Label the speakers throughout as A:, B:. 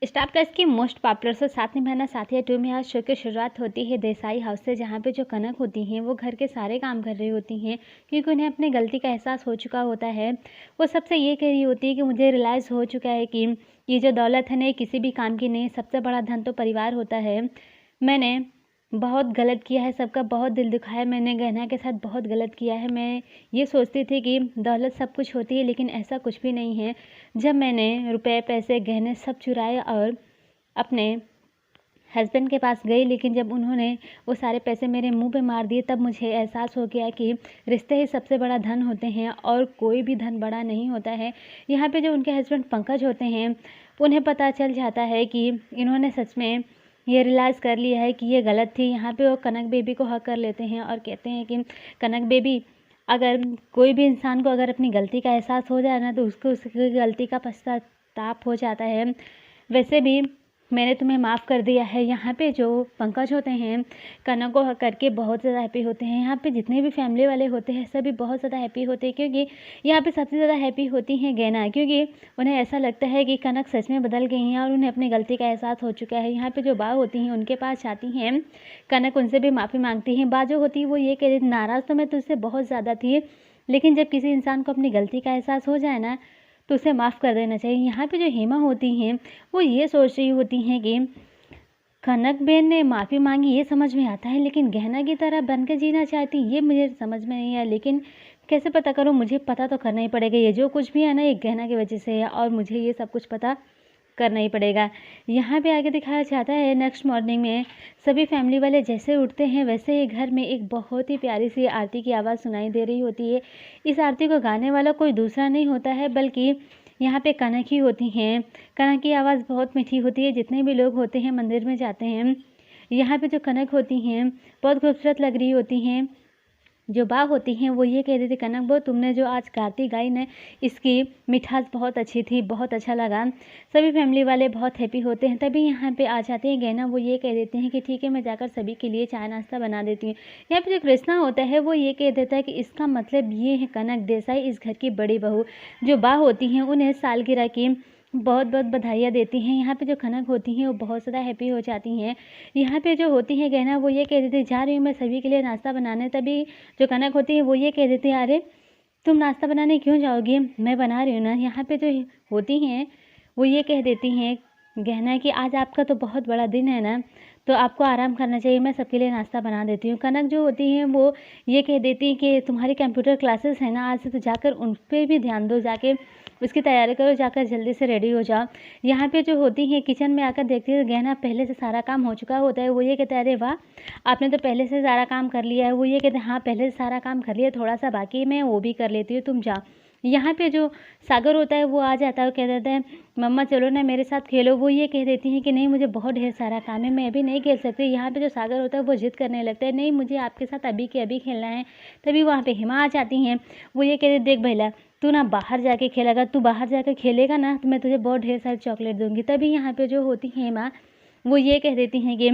A: Star plus की most popular show साथ निभाना साथिया 2 में आज शो की शुरुआत होती है देसाई हाउस से, जहाँ पे जो कनक होती हैं वो घर के सारे काम कर रही होती हैं क्योंकि उन्हें अपनी गलती का एहसास हो चुका होता है। वो सबसे ये कह रही होती है कि मुझे रियलाइज़ हो चुका है कि ये जो दौलत है ना, ये किसी भी काम की नहीं, सबसे बड़ा धन तो परिवार होता है। मैंने बहुत गलत किया है, सबका बहुत दिल दुखाया, मैंने गहना के साथ बहुत गलत किया है। मैं ये सोचती थी कि दौलत सब कुछ होती है, लेकिन ऐसा कुछ भी नहीं है। जब मैंने रुपए, पैसे, गहने सब चुराए और अपने हस्बैंड के पास गई, लेकिन जब उन्होंने वो सारे पैसे मेरे मुंह पे मार दिए, तब मुझे एहसास हो गया कि रिश्ते ही सबसे बड़ा धन होते हैं और कोई भी धन बड़ा नहीं होता है। यहाँ पे जो उनके हस्बैंड पंकज होते हैं, उन्हें पता चल जाता है कि इन्होंने सच में ये रियलाइज़ कर लिया है कि ये गलत थी। यहाँ पे वो कनक बेबी को हक कर लेते हैं और कहते हैं कि कनक बेबी, अगर कोई भी इंसान को अगर अपनी गलती का एहसास हो जाए ना, तो उसको उसकी गलती का पश्चाताप हो जाता है। वैसे भी मैंने तुम्हें माफ़ कर दिया है। यहाँ पे जो पंकज होते हैं, कनक को हक करके बहुत ज़्यादा हैप्पी होते हैं। यहाँ पे जितने भी फैमिली वाले होते हैं, सभी बहुत ज़्यादा हैप्पी होते हैं, क्योंकि यहाँ पे सबसे ज़्यादा हैप्पी होती हैं गैना, क्योंकि उन्हें ऐसा लगता है कि कनक सच में बदल गई हैं और उन्हें अपनी गलती का एहसास हो चुका है। यहाँ पे जो बा होती हैं, उनके पास जाती हैं कनक, उनसे भी माफ़ी मांगती हैं। बा जो होती है वो ये कह रही, नाराज़ तो मैं तुझसे बहुत ज़्यादा थी, लेकिन जब किसी इंसान को अपनी गलती का एहसास हो जाए ना, तो उसे माफ़ कर देना चाहिए। यहाँ पे जो हेमा होती हैं, वो ये सोच रही होती हैं कि कनक बेन ने माफ़ी मांगी, ये समझ में आता है, लेकिन गहना की तरह बनकर जीना चाहती, ये मुझे समझ में नहीं आया। लेकिन कैसे पता करूँ, मुझे पता तो करना ही पड़ेगा। ये जो कुछ भी है ना, ये गहना की वजह से है और मुझे ये सब कुछ पता करना ही पड़ेगा। यहाँ पे आगे दिखाया जाता है नेक्स्ट मॉर्निंग में सभी फैमिली वाले जैसे उठते हैं, वैसे ही घर में एक बहुत ही प्यारी सी आरती की आवाज़ सुनाई दे रही होती है। इस आरती को गाने वाला कोई दूसरा नहीं होता है, बल्कि यहाँ पे कनक ही होती हैं। कनक की आवाज़ बहुत मीठी होती है। जितने भी लोग होते हैं मंदिर में जाते हैं, यहाँ पे जो कनक होती हैं बहुत खूबसूरत लग रही होती हैं। जो बा होती हैं वो ये कह रही थी, कनक बो, तुमने जो आज आरती गाई ना, इसकी मिठास बहुत अच्छी थी, बहुत अच्छा लगा। सभी फैमिली वाले बहुत हैप्पी होते हैं। तभी यहाँ पे आ जाते हैं गहना, वो ये कह देते हैं कि ठीक है, मैं जाकर सभी के लिए चाय नाश्ता बना देती हूँ। यहाँ पे जो कृष्णा होता है वो ये कह देता है कि इसका मतलब ये है कनक देसाई इस घर की बड़ी बहू। जो बा होती हैं उन्हें सालगिरह की बहुत बहुत बधाइयाँ देती हैं। यहाँ पे जो कनक होती हैं वो बहुत ज़्यादा हैप्पी हो जाती हैं। यहाँ पे जो होती हैं गहना, वो ये कह देती, जा रही हूँ मैं सभी के लिए नाश्ता बनाने। तभी जो कनक होती है वो ये कह देती है, अरे तुम नाश्ता बनाने क्यों जाओगी, मैं बना रही हूँ ना। यहाँ पे जो होती हैं वो ये कह देती हैं गहना कि आज आपका तो बहुत बड़ा दिन है ना, तो आपको आराम करना चाहिए, मैं सबके लिए नाश्ता बना देती हूँ। कनक जो होती हैं वो ये कह देती हैं कि तुम्हारी कंप्यूटर क्लासेस है ना आज से, तो जाकर उन पर भी ध्यान दो, जाके उसकी तैयारी करो, जाकर जल्दी से रेडी हो जाओ। यहाँ पे जो होती हैं किचन में आकर देखती है गहना पहले से सारा काम हो चुका होता है। वो ये कहता है, अरे वाह, आपने तो पहले से सारा काम कर लिया है। वो ये कहते हैं, हाँ पहले से सारा काम कर लिया, थोड़ा सा बाकी मैं वो भी कर लेती हूँ, तुम जाओ। यहाँ पे जो सागर होता है वो आ जाता है, कह देता है, मम्मा चलो ना मेरे साथ खेलो। वो ये कह देती हैं कि नहीं, मुझे बहुत ढेर सारा काम है, मैं अभी नहीं खेल सकती। यहाँ पे जो सागर होता है वो जिद करने लगता है, नहीं मुझे आपके साथ अभी के अभी खेलना है। तभी वहाँ पे हेमा आ जाती हैं। वो ये कहते, देख भैया, तू ना बाहर जाके खेलेगा, तू बाहर जाकर खेलेगा ना तो मैं तुझे बहुत ढेर सारी चॉकलेट दूंगी। तभी यहाँ पे जो होती हैं हेमा, वो ये कह देती हैं कि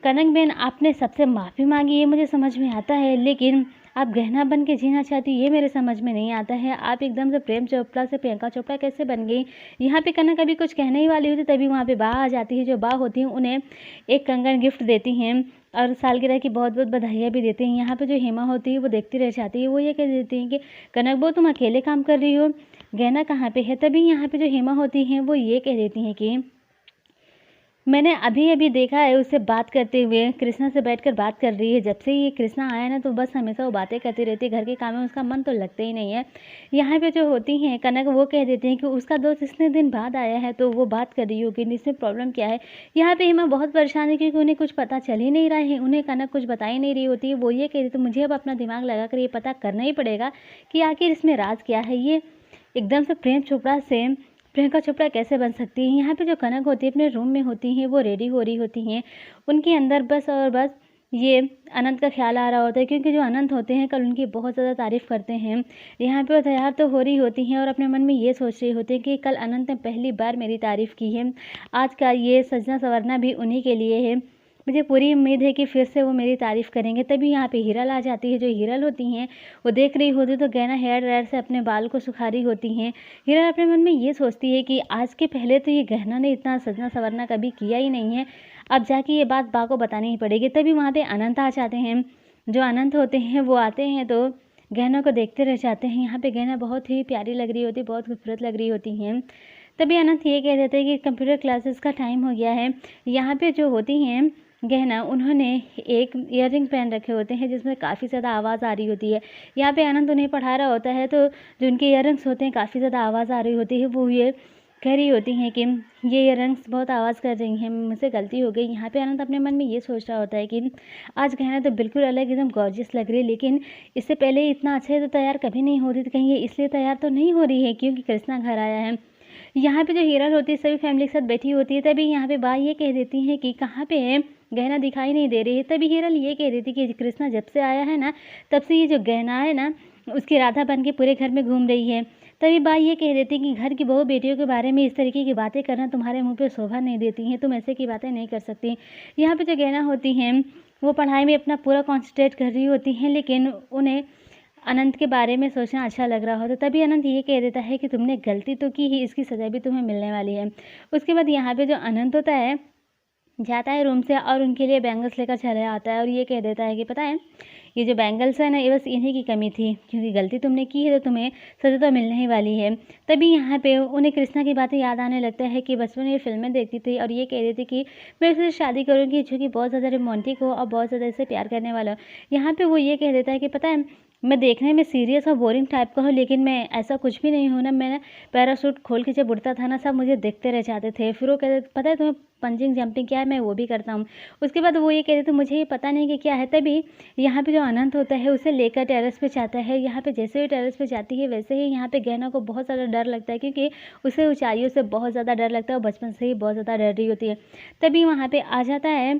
A: कनक बेन, आपने सबसे माफ़ी मांगी, ये मुझे समझ में आता है, लेकिन आप गहना बन के जीना चाहती, ये मेरे समझ में नहीं आता है। आप एकदम से प्रेम चोपड़ा से प्रियंका चोपड़ा कैसे बन गई। यहाँ पे कनक अभी कुछ कहने ही वाली होती, तभी वहाँ पे बा आ जाती है। जो बा होती हैं उन्हें एक कंगन गिफ्ट देती हैं और सालगिरह की बहुत बहुत बधाइयाँ भी देती हैं। यहाँ पे जो हेमा होती है वो देखती रह जाती है। वो ये कह देती हैं कि कनक बो, तुम अकेले काम कर रही हो, गहना कहाँ पे है। तभी यहाँ पे जो हेमा होती हैं वो ये कह देती हैं कि मैंने अभी अभी देखा है उसे बात करते हुए, कृष्णा से बैठकर बात कर रही है। जब से ये कृष्णा आया ना, तो बस हमेशा वो बातें करती रहती है, घर के काम में उसका मन तो लगता ही नहीं है। यहाँ पे जो होती हैं कनक, वो कह देती हैं कि उसका दोस्त इतने दिन बाद आया है तो वो बात कर रही होगी, इसमें प्रॉब्लम क्या है। यहाँ पे हेमा बहुत परेशान है, क्योंकि उन्हें कुछ पता चल ही नहीं रहा है, उन्हें कनक कुछ बता ही नहीं रही होती है। वो ये कह रही, तो मुझे अब अपना दिमाग लगा कर ये पता करना ही पड़ेगा कि आखिर इसमें राज क्या है। ये एकदम से प्रेम चोपड़ा से प्रियंका चोपड़ा कैसे बन सकती है। यहाँ पे जो कनक होती है अपने रूम में होती हैं, वो रेडी हो रही होती हैं। उनके अंदर बस और बस ये अनंत का ख्याल आ रहा होता है, क्योंकि जो अनंत होते हैं कल उनकी बहुत ज़्यादा तारीफ़ करते हैं। यहाँ पे वो तैयार तो हो रही होती हैं और अपने मन में ये सोच रही होती है कि कल अनंत ने पहली बार मेरी तारीफ़ की है, आज का ये सजना संवरना भी उन्हीं के लिए है। मुझे पूरी उम्मीद है कि फिर से वो मेरी तारीफ़ करेंगे। तभी यहाँ पे हिरल आ जाती है। जो हिरल होती हैं वो देख रही होती तो गहना हेयर ड्रायर से अपने बाल को सुखा रही होती हैं। हिरल अपने मन में ये सोचती है कि आज के पहले तो ये गहना ने इतना सजना संवरना कभी किया ही नहीं है, अब जाके ये बात बा को बतानी ही पड़ेगी। तभी वहाँ पे अनंत आ जाते हैं। जो अनंत होते हैं वो आते हैं तो गहनों को देखते रह जाते हैं। यहाँ पे गहना बहुत ही प्यारी लग रही होती, बहुत खूबसूरत लग रही होती हैं। तभी अनंत ये कह देते हैं कि कंप्यूटर क्लासेस का टाइम हो गया है। यहाँ पे जो होती हैं गहना, उन्होंने एक ईयररिंग पहन रखे होते हैं जिसमें काफ़ी ज़्यादा आवाज़ आ रही होती है। यहाँ पे अनंत उन्हें पढ़ा रहा होता है तो जो उनके ईयररिंग्स होते हैं काफ़ी ज़्यादा आवाज़ आ रही होती है। वो ये कह रही होती हैं कि ये ईयररिंग्स बहुत आवाज़ कर रही हैं, मुझसे गलती हो गई। यहाँ पे अनंत अपने मन में ये सोच रहा होता है कि आज गहना तो बिल्कुल अलग एकदम गॉर्जियस लग रही है, लेकिन इससे पहले इतना अच्छे तो तैयार कभी नहीं होती थी। कहीं ये इसलिए तैयार तो नहीं हो रही है क्योंकि कृष्णा घर आया है। यहाँ पे जो हिरल होती है सभी फैमिली के साथ बैठी होती है। तभी यहाँ पे बा ये कह देती हैं कि कहाँ पे है, गहना दिखाई नहीं दे रही है। तभी हिरल ये कह देती कि कृष्णा जब से आया है ना, तब से ये जो गहना है ना उसकी राधा बन के पूरे घर में घूम रही है। तभी बा ये कह देती कि घर की बहू बेटियों के बारे में इस तरीके की बातें करना तुम्हारे मुंह पे शोभा नहीं देती हैं, तुम ऐसे की बातें नहीं कर सकती। यहाँ पे जो गहना होती हैं वो पढ़ाई में अपना पूरा कॉन्सेंट्रेट कर रही होती हैं, लेकिन उन्हें अनंत के बारे में सोचना अच्छा लग रहा हो। तो तभी अनंत ये कह देता है कि तुमने गलती तो की ही, इसकी सज़ा भी तुम्हें मिलने वाली है। उसके बाद यहाँ पे जो अनंत होता है जाता है रूम से और उनके लिए बैंगल्स लेकर चला आता है और ये कह देता है कि पता है ये जो बैंगल्स है ना ये बस इन्हीं की कमी थी, क्योंकि गलती तुमने की है तो तुम्हें सज़ा तो मिलने ही वाली है। तभी यहाँ पे उन्हें कृष्णा की बातें याद आने लगता है कि बचपन में ये फिल्में देखती थी और ये कह रही थी कि मैं उससे शादी करूँगी जो कि बहुत ज़्यादा रोमांटिक हो और बहुत ज़्यादा इससे प्यार करने वाला हो। यहाँ पर वो ये कह देता है कि पता है मैं देखने में सीरियस और बोरिंग टाइप का हूँ, लेकिन मैं ऐसा कुछ भी नहीं हूँ ना। मैंने पैराशूट खोल के जब उड़ता था ना सब मुझे देखते रह जाते थे। फिर वो कहते पता है तुम्हें पंचिंग जंपिंग क्या है, मैं वो भी करता हूँ। उसके बाद वो ये कहते थे मुझे ये पता नहीं कि क्या है। तभी यहाँ पे जो अनंत होता है उसे लेकर टेरेस पे जाता है। यहाँ पे जैसे ही टेरेस पे जाती है वैसे ही यहाँ पे गहना को बहुत ज़्यादा डर लगता है, क्योंकि उसे ऊंचाइयों से बहुत ज़्यादा डर लगता है और बचपन से ही बहुत ज़्यादा डर रही होती है। तभी वहाँ पे आ जाता है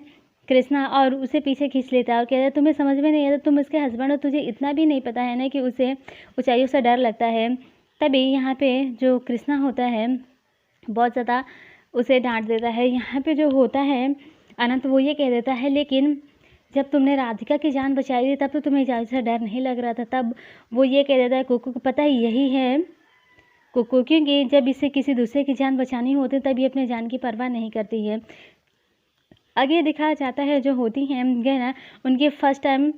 A: कृष्णा और उसे पीछे खींच लेता है और कहता है तुम्हें समझ में नहीं आता, तुम उसके हस्बैंड हो, तुझे इतना भी नहीं पता है ना कि उसे ऊंचाइयों से डर लगता है। तभी यहाँ पे जो कृष्णा होता है बहुत ज़्यादा उसे डांट देता है। यहाँ पे जो होता है अनंत वो ये कह देता है लेकिन जब तुमने राधिका की जान बचाई थी तब तो तुम्हें ऊंचाई से डर नहीं लग रहा था। तब वो ये कह देता है कुकू को पता है यही है कुकू, क्योंकि जब इसे किसी दूसरे की जान बचानी होती तब ये अपने जान की परवाह नहीं करती है। आगे दिखाया जाता है जो होती हैं गहना उनकी फर्स्ट टाइम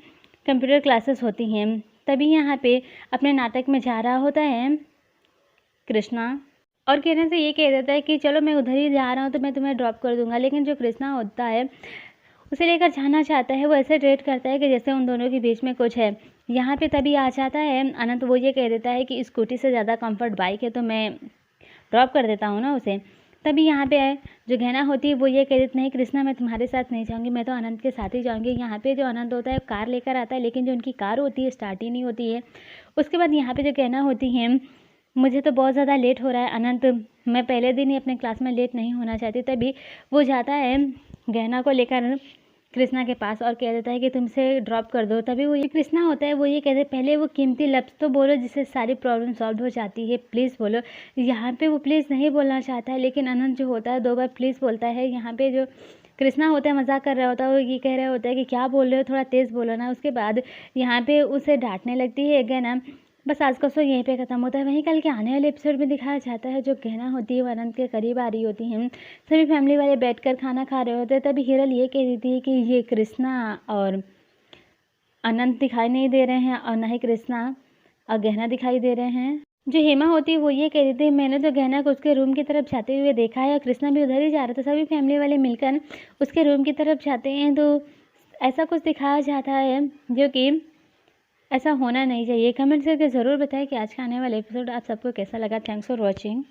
A: कंप्यूटर क्लासेस होती हैं। तभी यहाँ पे अपने नाटक में जा रहा होता है कृष्णा और कहने से ये कह देता है कि चलो मैं उधर ही जा रहा हूँ तो मैं तुम्हें ड्रॉप कर दूंगा। लेकिन जो कृष्णा होता है उसे लेकर जाना चाहता है, वो ऐसे ट्रीट करता है कि जैसे उन दोनों के बीच में कुछ है। यहाँ पे तभी आ जाता है अनंत, वो ये कह देता है कि स्कूटी से ज़्यादा कंफर्ट बाइक है तो मैं ड्रॉप कर देता हूँ ना उसे। तभी यहाँ पे जो गहना होती है वो ये कह देती नहीं कृष्णा मैं तुम्हारे साथ नहीं जाऊँगी, मैं तो अनंत के साथ ही जाऊँगी। यहाँ पे जो अनंत होता है कार लेकर आता है, लेकिन जो उनकी कार होती है स्टार्ट ही नहीं होती है। उसके बाद यहाँ पे जो गहना होती है मुझे तो बहुत ज़्यादा लेट हो रहा है अनंत, मैं पहले दिन ही अपने क्लास में लेट नहीं होना चाहती। तभी वो जाता है गहना को लेकर कृष्णा के पास और कह देता है कि तुमसे ड्रॉप कर दो। तभी वो ये कृष्णा होता है वो ये कहते पहले वो कीमती लफ्ज़ तो बोलो जिससे सारी प्रॉब्लम सॉल्व हो जाती है, प्लीज़ बोलो। यहाँ पे वो प्लीज़ नहीं बोलना चाहता है, लेकिन अनंत जो होता है 2 बार प्लीज़ बोलता है। यहाँ पे जो कृष्णा होता है मजाक कर रहा होता है, वो ये कह रहा होता है कि क्या बोल रहे हो, थोड़ा तेज़ बोलो ना। उसके बाद यहाँ पे उसे डांटने लगती है गहना। बस आज का शो यहीं पे ख़त्म होता है। वहीं कल के आने वाले एपिसोड में दिखाया जाता है जो गहना होती है वो अनंत के करीब आ रही होती हैं। सभी फैमिली वाले बैठकर खाना खा रहे होते हैं। तभी हिरल ये कह देती है कि ये कृष्णा और अनंत दिखाई नहीं दे रहे हैं और ना ही कृष्णा और गहना दिखाई दे रहे हैं। जो हेमा होती है वो ये कह देती है मैंने तो गहना को उसके रूम की तरफ जाते हुए देखा है और कृष्णा भी उधर ही जा रहा था। सभी फैमिली वाले मिलकर उसके रूम की तरफ जाते हैं तो ऐसा कुछ दिखाया जाता है जो कि ऐसा होना नहीं चाहिए। कमेंट करके ज़रूर बताएं कि आज का आने वाला एपिसोड आप सबको कैसा लगा। Thanks for watching.